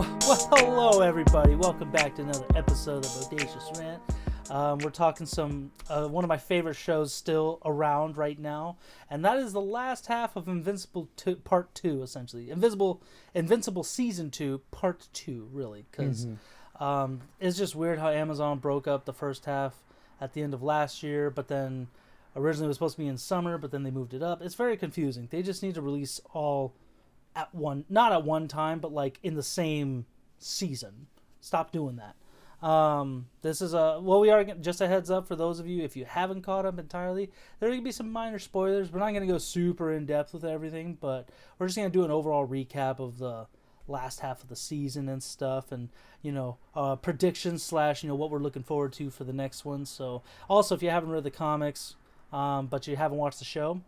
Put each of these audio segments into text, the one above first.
Hello everybody. Welcome back to another episode of Bodacious Rant. We're talking some one of my favorite shows still around right now, and that is the last half of Invincible Part 2, essentially. Invincible Season 2, Part 2, really, because it's just weird how Amazon broke up the first half at the end of last year, but then originally it was supposed to be in summer, but then they moved it up. It's very confusing. They just need to release all not at one time, but like in the same season. Stop doing that. This is we are just a heads up for those of you if you haven't caught up entirely. There are gonna be some minor spoilers. We're not gonna go super in depth with everything, but we're just gonna do an overall recap of the last half of the season and stuff, and predictions / what we're looking forward to for the next one. So also, if you haven't read the comics, but you haven't watched the show,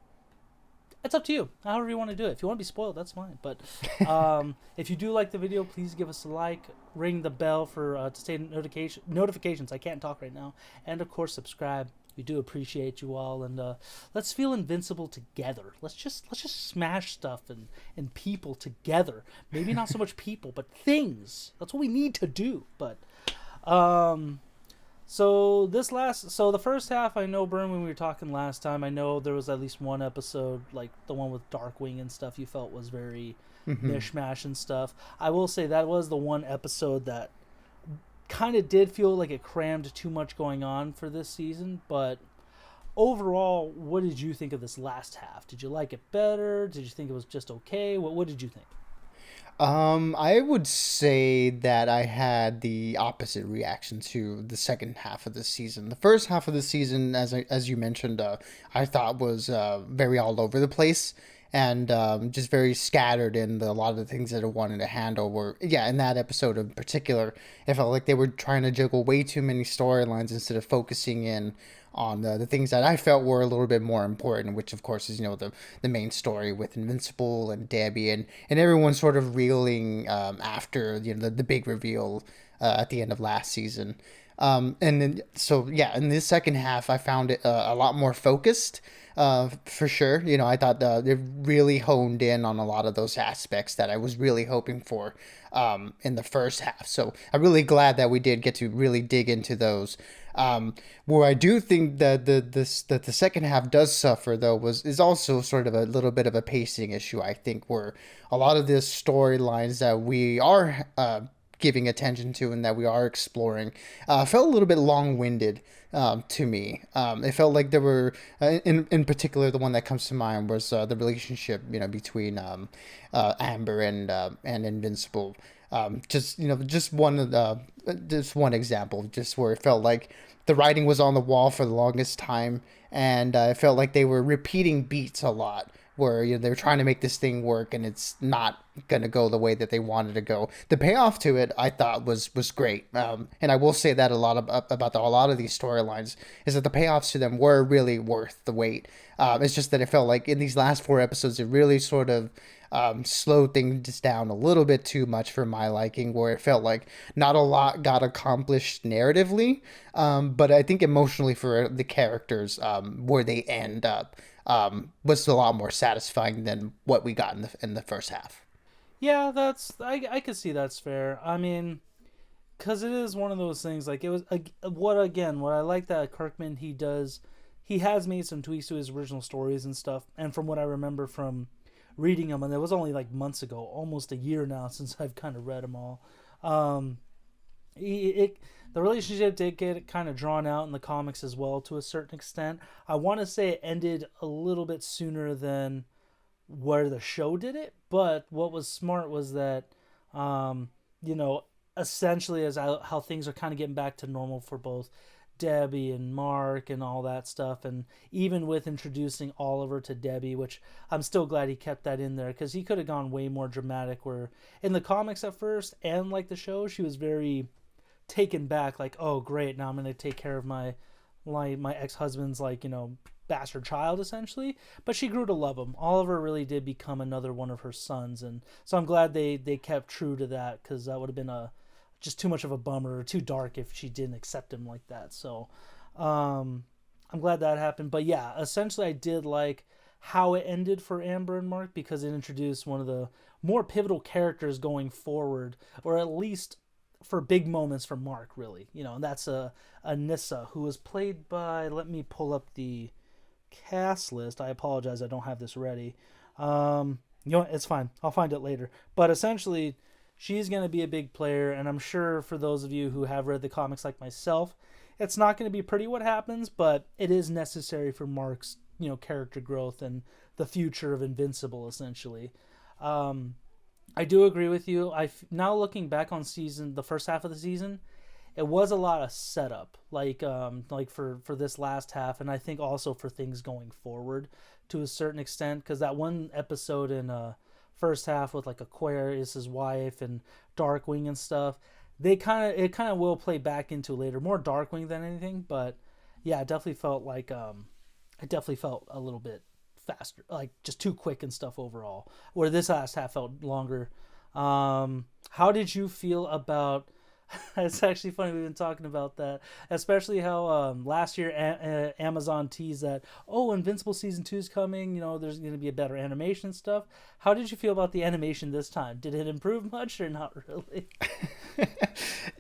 it's up to you. However you want to do it. If you want to be spoiled, that's fine. But if you do like the video, please give us a like, ring the bell for to stay notifications. I can't talk right now, and of course subscribe. We do appreciate you all, and let's feel invincible together. Let's just smash stuff and people together. Maybe not so much people, but things. That's what we need to do. But So the first half, I know, Bern, when we were talking last time, I know there was at least one episode, like the one with Darkwing and stuff, you felt was very mishmash and stuff. I will say that was the one episode that kind of did feel like it crammed too much going on for this season, but overall, what did you think of this last half? Did you like it better? Did you think it was just okay? What did you think? I would say that I had the opposite reaction to the second half of the season. The first half of the season, as you mentioned, I thought was very all over the place and just very scattered in a lot of the things that I wanted to handle. In that episode in particular, it felt like they were trying to juggle way too many storylines instead of focusing in on the things that I felt were a little bit more important, which of course is, the main story with Invincible and Debbie and everyone sort of reeling after, the big reveal at the end of last season. In this second half, I found it a lot more focused, for sure. I thought they really honed in on a lot of those aspects that I was really hoping for in the first half. So I'm really glad that we did get to really dig into those. Where I do think that the second half does suffer, though, is also sort of a little bit of a pacing issue. I think where a lot of the storylines that we are giving attention to and that we are exploring felt a little bit long-winded to me. It felt like there were, in particular, the one that comes to mind was the relationship between Amber and Invincible. Just one example, just where it felt like the writing was on the wall for the longest time, and it felt like they were repeating beats a lot, where they were trying to make this thing work, and it's not gonna go the way that they wanted to go. The payoff to it, I thought, was great, and I will say that a lot about a lot of these storylines is that the payoffs to them were really worth the wait. It's just that it felt like in these last 4 episodes, it really sort of slowed things down a little bit too much for my liking, where it felt like not a lot got accomplished narratively, but I think emotionally for the characters, where they end up was a lot more satisfying than what we got in the first half. Yeah, I could see that's fair. I mean, because it is one of those things, like, it was what I like that Kirkman, he has made some tweaks to his original stories and stuff, and from what I remember from reading them, and it was only like months ago, almost a year now since I've kind of read them all. The relationship did get kind of drawn out in the comics as well to a certain extent. I want to say it ended a little bit sooner than where the show did it, but what was smart was that, essentially as how things are kind of getting back to normal for both Debbie and Mark and all that stuff, and even with introducing Oliver to Debbie, which I'm still glad he kept that in there, because he could have gone way more dramatic, where in the comics at first and like the show, she was very taken back, like, oh great, now I'm going to take care of my ex-husband's bastard child, essentially. But she grew to love him. Oliver really did become another one of her sons, and so I'm glad they kept true to that, because that would have been just too much of a bummer, or too dark if she didn't accept him like that. So I'm glad that happened. But yeah, essentially I did like how it ended for Amber and Mark, because it introduced one of the more pivotal characters going forward, or at least for big moments for Mark, really. And that's a Nissa, who was played by, let me pull up the cast list. I apologize, I don't have this ready. It's fine. I'll find it later. But essentially, she's going to be a big player, and I'm sure for those of you who have read the comics like myself, it's not going to be pretty what happens, but it is necessary for Mark's character growth and the future of Invincible, essentially. I do agree with you. Now looking back on the first half of the season, it was a lot of setup, like for this last half, and I think also for things going forward to a certain extent, because that one episode in first half with like Aquarius's wife and Darkwing and stuff, it kind of will play back into later, more Darkwing than anything, but yeah, it definitely felt like a little bit faster, like just too quick and stuff overall, where this last half felt longer. How did you feel about it's actually funny we've been talking about that, especially how last year Amazon teased that, Invincible season 2 is coming, there's going to be a better animation stuff. How did you feel about the animation this time? Did it improve much or not really?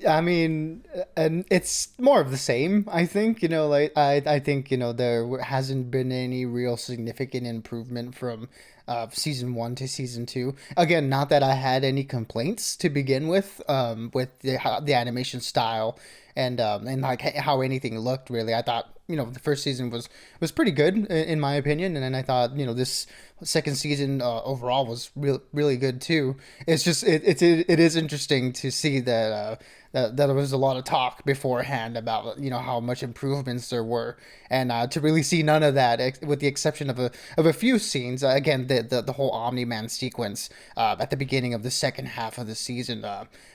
I mean, and it's more of the same, I think. I think there hasn't been any real significant improvement from season 1 to season 2. Again, not that I had any complaints to begin with the animation style and like how anything looked. Really, I thought the first season was pretty good in my opinion, and then I thought this second season overall was really good too. It's just it is interesting to see that there was a lot of talk beforehand about how much improvements there were, and to really see none of that, with the exception of a few scenes. Again, the whole Omni-Man sequence at the beginning of the second half of the season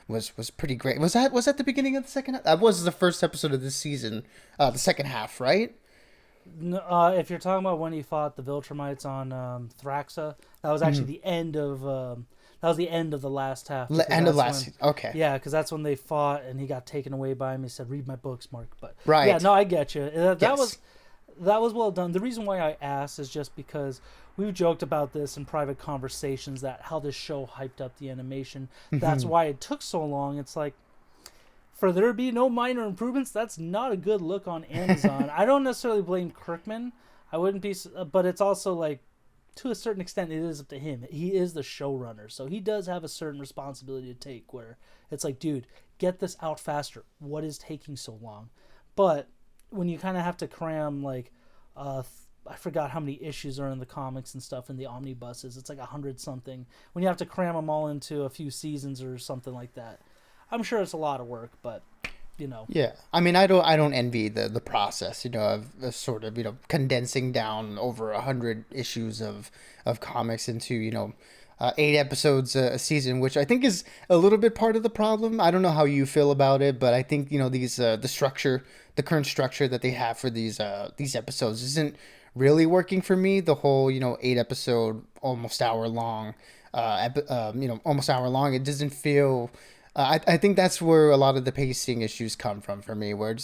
was pretty great. Was that the beginning of the second half? That was the first episode of this season, the second half, right? No, if you're talking about when he fought the Viltrumites on Thraxa, that was actually the end of the last half. End of last season. Okay. Yeah, because that's when they fought and he got taken away by him. He said, "Read my books, Mark." But right. Yeah, no, I get you. That Yes. was well done. The reason why I asked is just because we've joked about this in private conversations, that how this show hyped up the animation. That's why it took so long. It's like, for there to be no minor improvements, that's not a good look on Amazon. I don't necessarily blame Kirkman. I wouldn't be, but it's also like, to a certain extent, it is up to him. He is the showrunner, so he does have a certain responsibility to take, where it's like, dude, get this out faster. What is taking so long? But when you kind of have to cram, like, I forgot how many issues are in the comics and stuff in the omnibuses. It's like 100 something. When you have to cram them all into a few seasons or something like that, I'm sure it's a lot of work, but Yeah, I mean, I don't envy the process, of sort of condensing down over 100 issues of comics into 8 episodes a season, which I think is a little bit part of the problem. I don't know how you feel about it, but I think these the current structure that they have for these episodes isn't really working for me. The whole 8 episode, almost hour long, almost hour long. It doesn't feel. I think that's where a lot of the pacing issues come from for me, where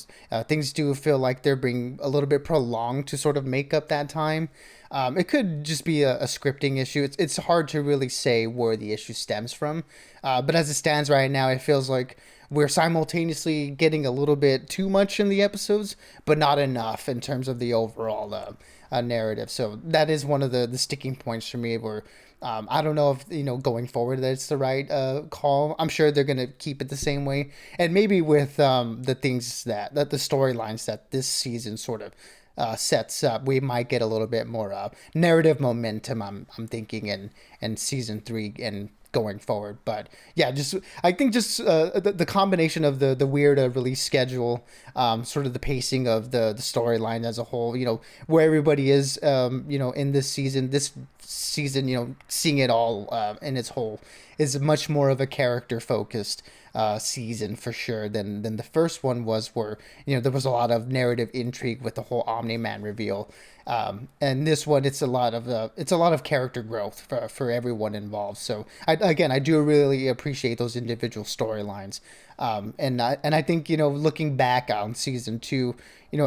things do feel like they're being a little bit prolonged to sort of make up that time. It could just be a scripting issue. It's hard to really say where the issue stems from. But as it stands right now, it feels like we're simultaneously getting a little bit too much in the episodes, but not enough in terms of the overall narrative. So that is one of the sticking points for me, where I don't know if going forward that it's the right call. I'm sure they're gonna keep it the same way, and maybe with the things that the storylines that this season sort of sets up, we might get a little bit more narrative momentum. I'm thinking in season 3 and going forward. But yeah, I think the combination of the weird release schedule, sort of the pacing of the storyline as a whole, where everybody is, in this season, seeing it all in its whole, is much more of a character focused season for sure than the first one was, where there was a lot of narrative intrigue with the whole Omni-Man reveal, and this one it's a lot of character growth for everyone involved. So I do really appreciate those individual storylines, and I think looking back on season 2,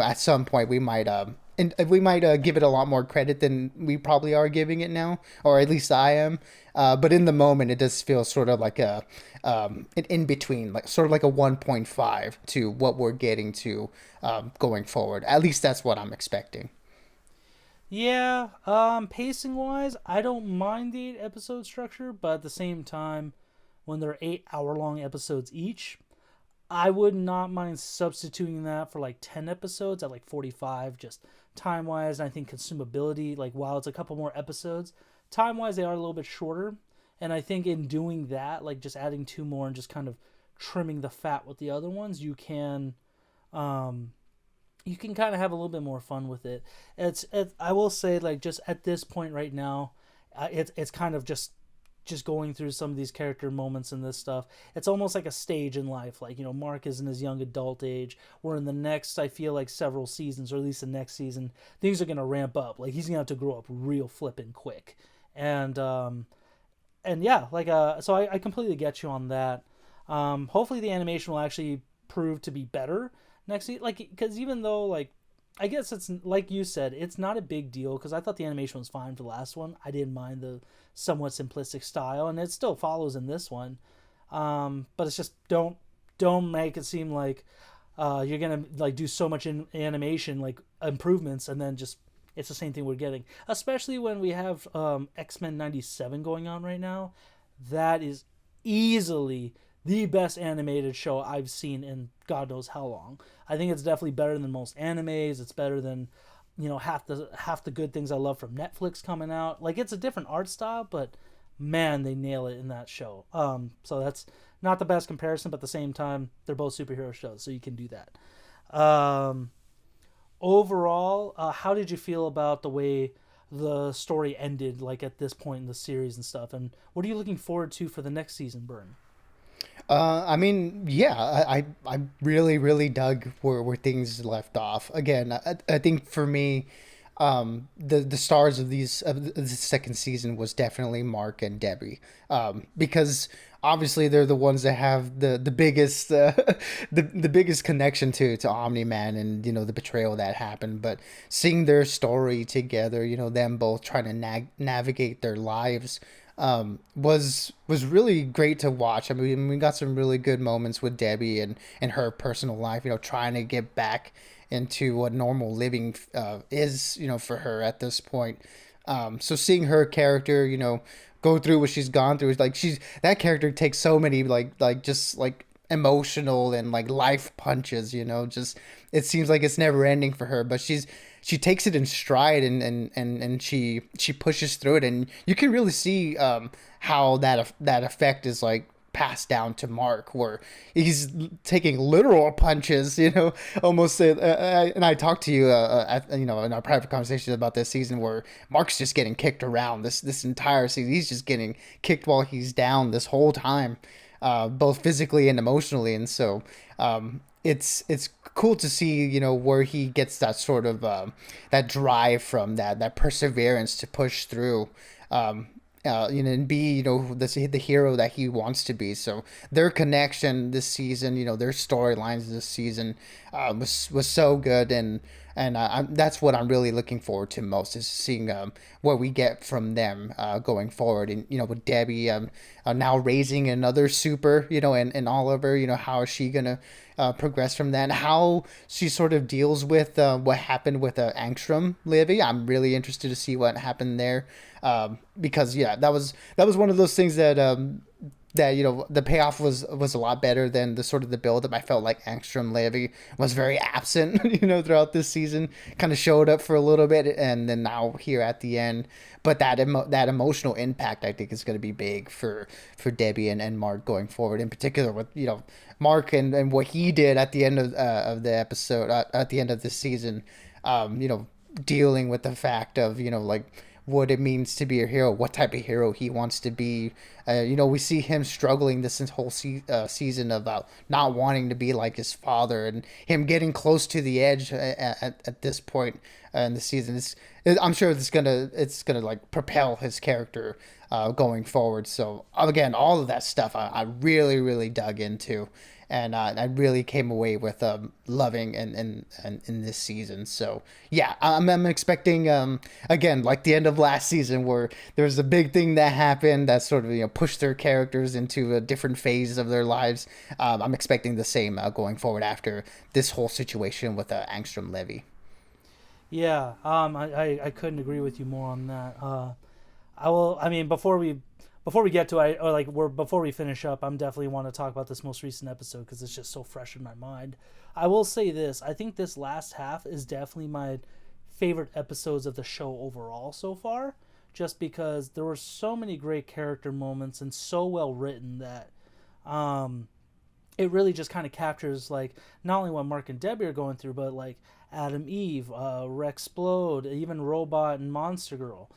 at some point we might and we might give it a lot more credit than we probably are giving it now, or at least I am. But in the moment, it does feel sort of like an in between, like sort of like a 1.5 to what we're getting to going forward. At least that's what I'm expecting. Yeah, pacing wise, I don't mind the 8 episode structure, but at the same time, when they're 8 hour long episodes each, I would not mind substituting that for like 10 episodes at like 45, just time wise. And I think consumability, like while it's a couple more episodes, time wise, they are a little bit shorter. And I think in doing that, like just adding two more and just kind of trimming the fat with the other ones, um, you can kind of have a little bit more fun with it. I will say like just at this point right now, it's kind of just going through some of these character moments and this stuff. It's almost like a stage in life. Like, Mark is in his young adult age. Where in the next, I feel like several seasons, or at least the next season, things are gonna ramp up. Like he's gonna have to grow up real flippin' quick. And yeah, like so I completely get you on that. Hopefully the animation will actually prove to be better next season. Like, because even though like I guess it's like you said, it's not a big deal because I thought the animation was fine for the last one. I didn't mind the somewhat simplistic style, and it still follows in this one. But it's just don't make it seem like you're gonna like do so much in animation like improvements, and then just it's the same thing we're getting. Especially when we have X-Men '97 going on right now, that is easily the best animated show I've seen in God knows how long. I think it's definitely better than most animes. It's better than half the good things I love from Netflix coming out. Like it's a different art style, but man, they nail it in that show. So that's not the best comparison, but at the same time, they're both superhero shows, so you can do that. Overall, how did you feel about the way the story ended, like at this point in the series and stuff? And what are you looking forward to for the next season, Burn? I mean, yeah, I really, really dug where things left off. Again, I think for me, the stars of the second season was definitely Mark and Debbie, because obviously they're the ones that have the biggest the biggest connection to Omni Man, and the betrayal that happened. But seeing their story together, them both trying to navigate their lives, was really great to watch. I mean, we got some really good moments with Debbie and her personal life, trying to get back into what normal living is, for her at this point. So seeing her character, go through what she's gone through, is like that character takes so many just like emotional and like life punches, just it seems like it's never ending for her, but she takes it in stride, and she pushes through it, and you can really see how that effect is like passed down to Mark, where he's taking literal punches, almost. And I talked to you, in our private conversations about this season, where Mark's just getting kicked around this entire season. He's just getting kicked while he's down this whole time, both physically and emotionally, and so it's cool to see where he gets that sort of that drive from, that perseverance to push through, and be the hero that he wants to be. So their connection this season, their storylines this season, was so good, and that's what I'm really looking forward to most, is seeing what we get from them going forward. And with Debbie now raising another super, and Oliver, how is she gonna progress from that, and how she sort of deals with what happened with angstrom Livy. I'm really interested to see what happened there, because that was one of those things that the payoff was a lot better than the sort of the build up. I felt like Angstrom Levy was very absent, throughout this season. Kind of showed up for a little bit, and then now here at the end. But that emotional impact, I think, is going to be big for Debbie and Mark going forward. In particular, with Mark and what he did at the end of the episode, at the end of this season, dealing with the fact of like what it means to be a hero, what type of hero he wants to be. We see him struggling this whole season about not wanting to be like his father, and him getting close to the edge at this point in the season. I'm sure it's gonna like propel his character going forward. So again, all of that stuff I really, really dug into, and I really came away with loving in this season. So yeah, I'm expecting again, like the end of last season, where there's a big thing that happened that sort of pushed their characters into a different phase of their lives. I'm expecting the same going forward after this whole situation with Angstrom Levy. Yeah, I couldn't agree with you more on that. I will. I mean, before we get to it, or like before we finish up, I'm definitely want to talk about this most recent episode because it's just so fresh in my mind. I will say this: I think this last half is definitely my favorite episodes of the show overall so far, just because there were so many great character moments and so well written that um, it really just kind of captures like not only what Mark and Debbie are going through, but like Adam Eve, Rexplode, even Robot and Monster Girl.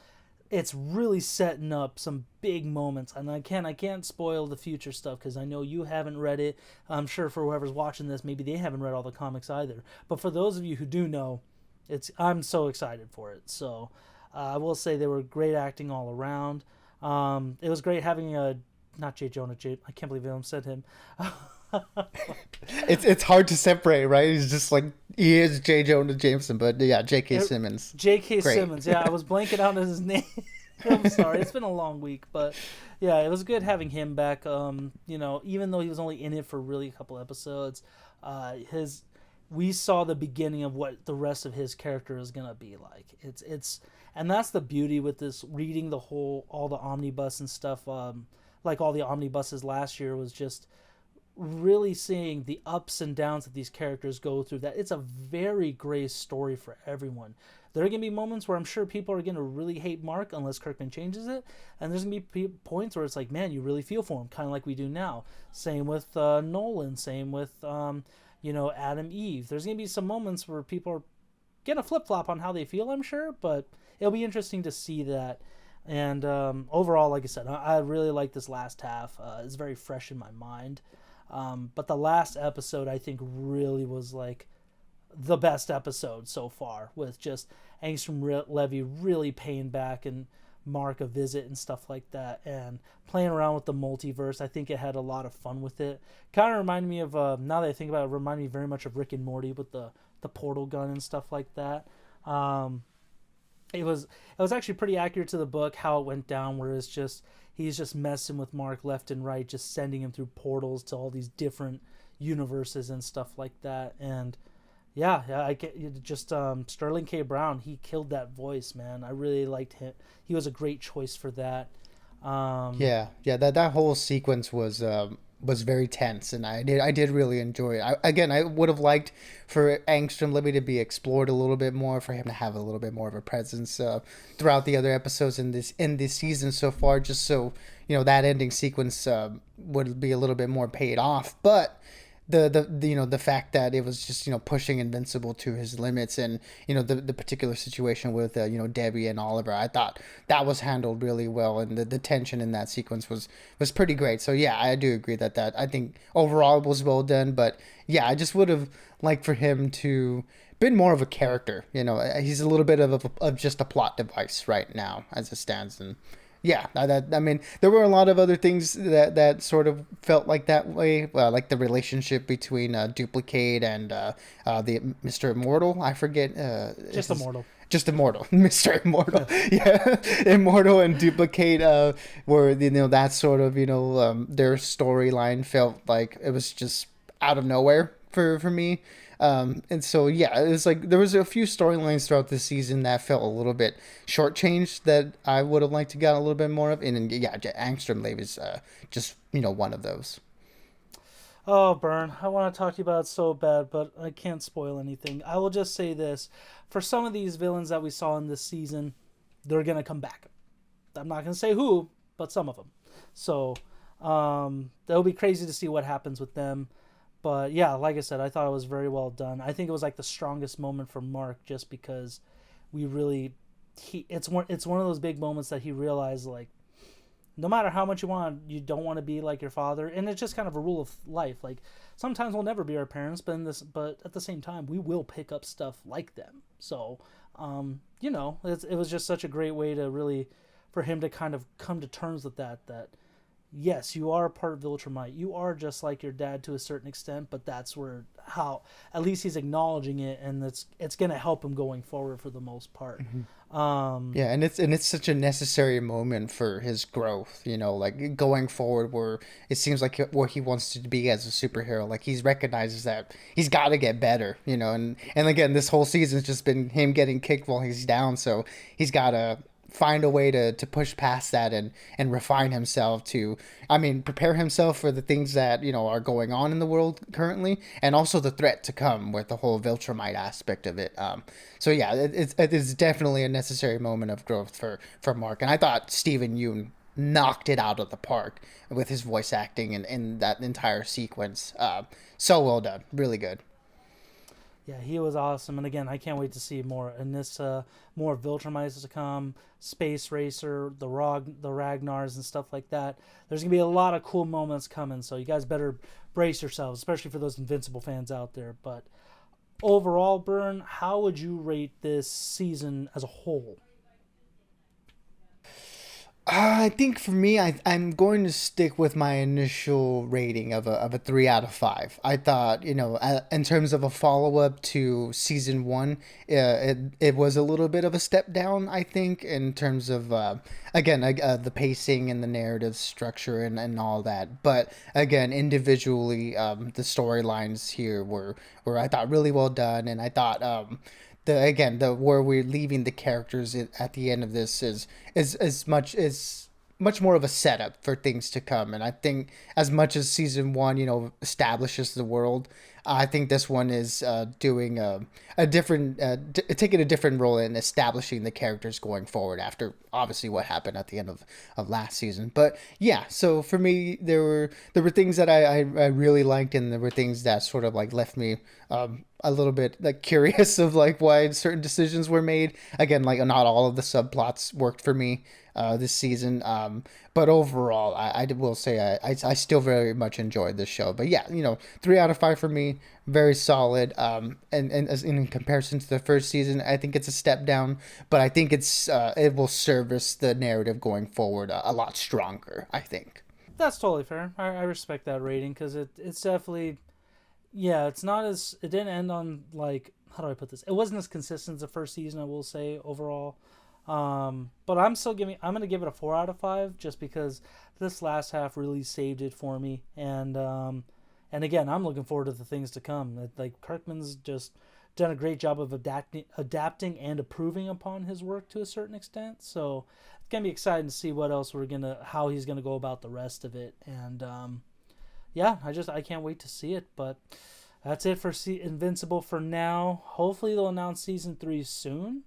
It's really setting up some big moments, and I can't spoil the future stuff because I know you haven't read it. I'm sure for whoever's watching this, maybe they haven't read all the comics either. But for those of you who do know, I'm so excited for it. So I will say they were great acting all around. It was great having a not J. Jonah J. I can't believe I almost said him. It's hard to separate, right? He's just like he is J. Jonah Jameson, but yeah, J.K. Simmons. J.K. Great. Simmons. Yeah, I was blanking out on his name. I'm sorry. It's been a long week, but yeah, it was good having him back. Even though he was only in it for really a couple episodes, his we saw the beginning of what the rest of his character is gonna be like. And that's the beauty with this reading all the omnibus and stuff. Like all the omnibuses last year was just really seeing the ups and downs that these characters go through. That it's a very gray story for everyone. There are going to be moments where I'm sure people are going to really hate Mark unless Kirkman changes it, and there's going to be points where it's like, man, you really feel for him, kind of like we do now. Same with Nolan, same with Adam Eve. There's going to be some moments where people are going to flip-flop on how they feel, I'm sure, but it'll be interesting to see that. And overall, like I said, I really like this last half. It's very fresh in my mind. But the last episode, I think, really was like the best episode so far, with just Angstrom Levy really paying back and Mark a visit and stuff like that, and playing around with the multiverse. I think it had a lot of fun with it. Kind of reminded me of, now that I think about it, reminded me very much of Rick and Morty with the portal gun and stuff like that. It was actually pretty accurate to the book how it went down, where it's just he's just messing with Mark left and right, just sending him through portals to all these different universes and stuff like that. And yeah, I get just Sterling K. Brown. He killed that voice, man. I really liked him. He was a great choice for that. Yeah, that whole sequence was very tense, and I did really enjoy it. I would have liked for Angstrom Libby to be explored a little bit more, for him to have a little bit more of a presence throughout the other episodes in this season so far, just so that ending sequence would be a little bit more paid off. But the fact that it was just pushing Invincible to his limits, and the particular situation with Debbie and Oliver, I thought that was handled really well, and the tension in that sequence was pretty great. So yeah, I do agree that I think overall it was well done. But yeah, I just would have liked for him to been more of a character. He's a little bit of just a plot device right now as it stands. And yeah, I mean, there were a lot of other things that sort of felt like that way, like the relationship between Duplicate and the Mr. Immortal. I forget. Just Immortal. Just Immortal, Mr. Immortal. Yeah, Immortal and Duplicate, were that sort of their storyline felt like it was just out of nowhere for me. And so, yeah, it was like there was a few storylines throughout this season that felt a little bit shortchanged that I would have liked to get a little bit more of. And yeah, Angstrom Lave is just, one of those. Oh, Bern, I want to talk to you about it so bad, but I can't spoil anything. I will just say this. For some of these villains that we saw in this season, they're going to come back. I'm not going to say who, but some of them. So, that'll be crazy to see what happens with them. But yeah, like I said, I thought it was very well done. I think it was like the strongest moment for Mark, just because we really, it's one of those big moments that he realized, like, no matter how much you don't want to be like your father, and it's just kind of a rule of life. Like, sometimes we'll never be our parents, but at the same time, we will pick up stuff like them. So, it was just such a great way to really, for him to kind of come to terms with that yes, you are part of Viltrumite. You are just like your dad to a certain extent, but that's where how at least he's acknowledging it, and it's gonna help him going forward for the most part. Um, Yeah, and it's such a necessary moment for his growth, like going forward where it seems like what he wants to be as a superhero. Like he's recognizes that he's got to get better, and again, this whole season's just been him getting kicked while he's down, so he's got to find a way to push past that and refine himself to, I mean, prepare himself for the things that are going on in the world currently, and also the threat to come with the whole Viltrumite aspect of it. So yeah, it's definitely a necessary moment of growth for Mark, and I thought Steven Yeun knocked it out of the park with his voice acting and in that entire sequence. So well done, really good. yeah, he was awesome, and again, I can't wait to see more. And this more Viltrumites to come, Space Racer, the Ragnars and stuff like that. There's gonna be a lot of cool moments coming, so you guys better brace yourselves, especially for those Invincible fans out there. But overall, Burn, how would you rate this season as a whole? I think for me, I'm going to stick with my initial rating of a 3 out of 5. I thought, in terms of a follow up to season one, it was a little bit of a step down. I think in terms of again the pacing and the narrative structure and all that. But again, individually, the storylines here were I thought really well done, and I thought. The where we're leaving the characters at the end of this is much more of a setup for things to come. And I think as much as season one establishes the world, I think this one is doing a different taking a different role in establishing the characters going forward after obviously what happened at the end of last season. But yeah, so for me there were things that I really liked, and there were things that sort of like left me a little bit like curious of like why certain decisions were made. Again, like not all of the subplots worked for me this season. But overall, I will say I still very much enjoyed this show. But yeah, 3 out of 5 for me, very solid. And as in comparison to the first season, I think it's a step down, but I think it will service the narrative going forward a lot stronger, I think. That's totally fair. I respect that rating because it's definitely, yeah, it's not as, it didn't end on like, how do I put this? It wasn't as consistent as the first season, I will say, overall. But I'm gonna give it a 4 out of 5 just because this last half really saved it for me. And again, I'm looking forward to the things to come. Like Kirkman's just done a great job of adapting and improving upon his work to a certain extent. So it's gonna be exciting to see what else how he's gonna go about the rest of it. And yeah, I can't wait to see it. But that's it for Invincible for now. Hopefully they'll announce season 3 soon.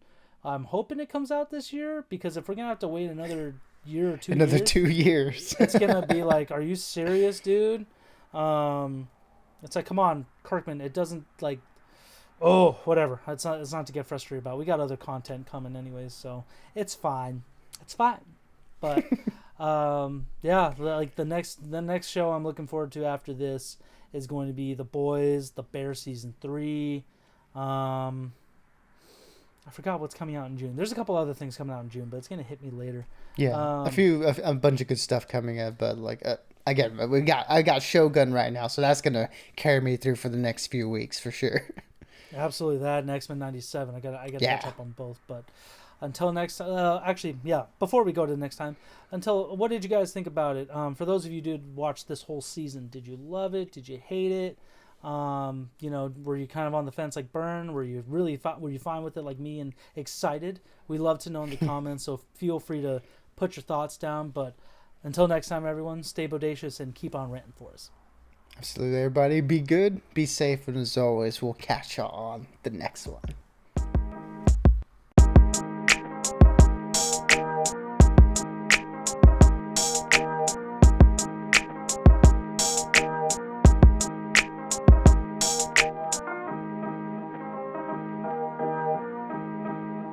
I'm hoping it comes out this year because if we're gonna have to wait another year or two, Another 2 years, it's gonna be like, are you serious, dude? It's like, come on, Kirkman. It doesn't like, oh, whatever. It's not to get frustrated about. We got other content coming anyways, so it's fine. It's fine. But yeah, like the next show I'm looking forward to after this is going to be The Boys, The Bear season 3. I forgot what's coming out in June. There's a couple other things coming out in June, but it's gonna hit me later. yeah, a bunch of good stuff coming up, but like again, I got Shogun right now, so that's gonna carry me through for the next few weeks for sure. Absolutely, that and X-Men '97. I got to Yeah. catch up on both. But until next, actually, yeah. Before we go to the next time, what did you guys think about it? For those of you who did watch this whole season, did you love it? Did you hate it? Were you kind of on the fence like Burn? Were you fine with it like me and excited? We love to know in the comments, so feel free to put your thoughts down. But until next time, everyone, stay bodacious and keep on ranting for us. Absolutely, everybody. Be good, be safe, and as always, we'll catch y'all on the next one.